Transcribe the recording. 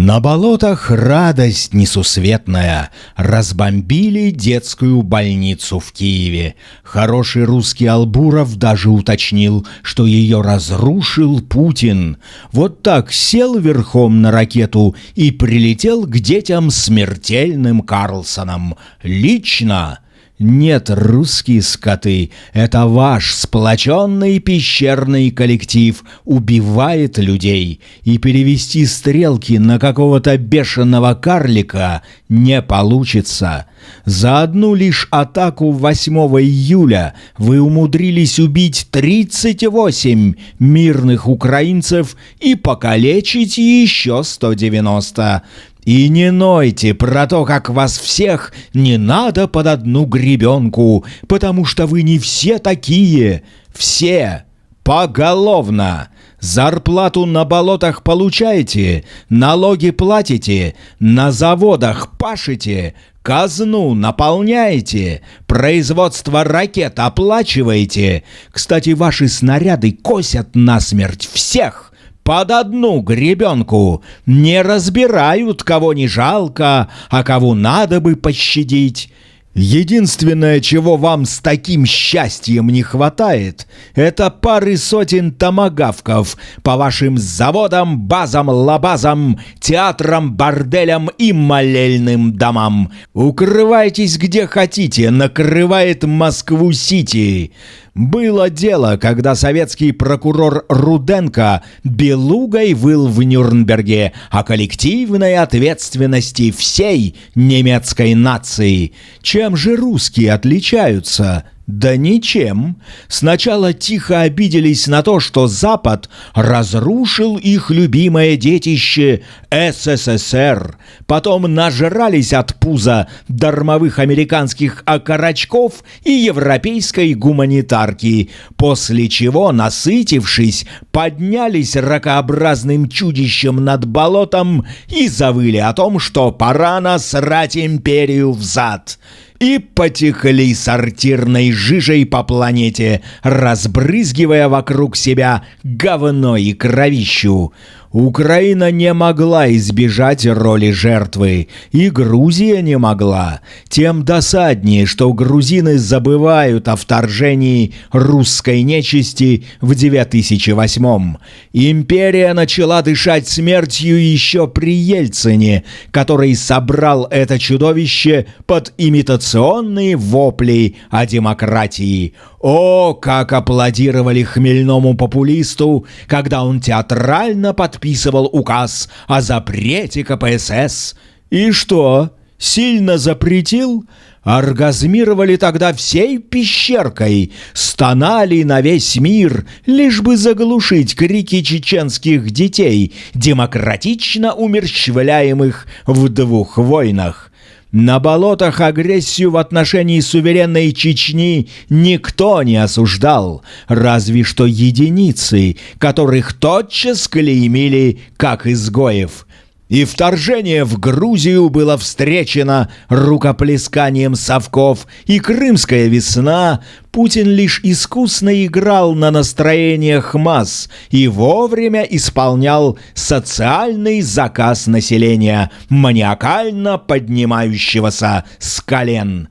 На болотах радость несусветная. Разбомбили детскую больницу в Киеве. Хороший русский Албуров даже уточнил, что ее разрушил Путин. Вот так сел верхом на ракету и прилетел к детям смертельным Карлсоном. Лично. Нет, русские скоты, это ваш сплоченный пещерный коллектив убивает людей, и перевести стрелки на какого-то бешеного карлика не получится. За одну лишь атаку 8 июля вы умудрились убить 38 мирных украинцев и покалечить еще 190. И не нойте про то, как вас всех не надо под одну гребенку, потому что вы не все такие, все поголовно. Зарплату на болотах получаете, налоги платите, на заводах пашете, казну наполняете, производство ракет оплачиваете. Кстати, ваши снаряды косят насмерть всех. Под одну гребенку, не разбирают, кого не жалко, а кого надо бы пощадить. Единственное, чего вам с таким счастьем не хватает, это пары сотен томагавков по вашим заводам, базам, лабазам, театрам, борделям и молельным домам. Укрывайтесь где хотите, накрывает Москву-Сити. Было дело, когда советский прокурор Руденко белугой выл в Нюрнберге о коллективной ответственности всей немецкой нации. Чем же русские отличаются? Да ничем. Сначала тихо обиделись на то, что Запад разрушил их любимое детище СССР. Потом нажрались от пуза дармовых американских окорочков и европейской гуманитарки, после чего, насытившись, поднялись ракообразным чудищем над болотом и завыли о том, что пора насрать империю взад. И потекли сортирной жижей по планете, разбрызгивая вокруг себя говно и кровищу. Украина не могла избежать роли жертвы, и Грузия не могла. Тем досаднее, что грузины забывают о вторжении русской нечисти в 2008-м. Империя начала дышать смертью еще при Ельцине, который собрал это чудовище под имитационные вопли о демократии. О, как аплодировали хмельному популисту, когда он театрально подписывал указ о запрете КПСС. И что, сильно запретил? Оргазмировали тогда всей пещеркой, стонали на весь мир, лишь бы заглушить крики чеченских детей, демократично умерщвляемых в 2 войнах. На болотах агрессию в отношении суверенной Чечни никто не осуждал, разве что единицы, которых тотчас клеймили как изгоев. И вторжение в Грузию было встречено рукоплесканием совков, и Крымская весна. Путин лишь искусно играл на настроениях масс и вовремя исполнял социальный заказ населения, маниакально поднимающегося с колен.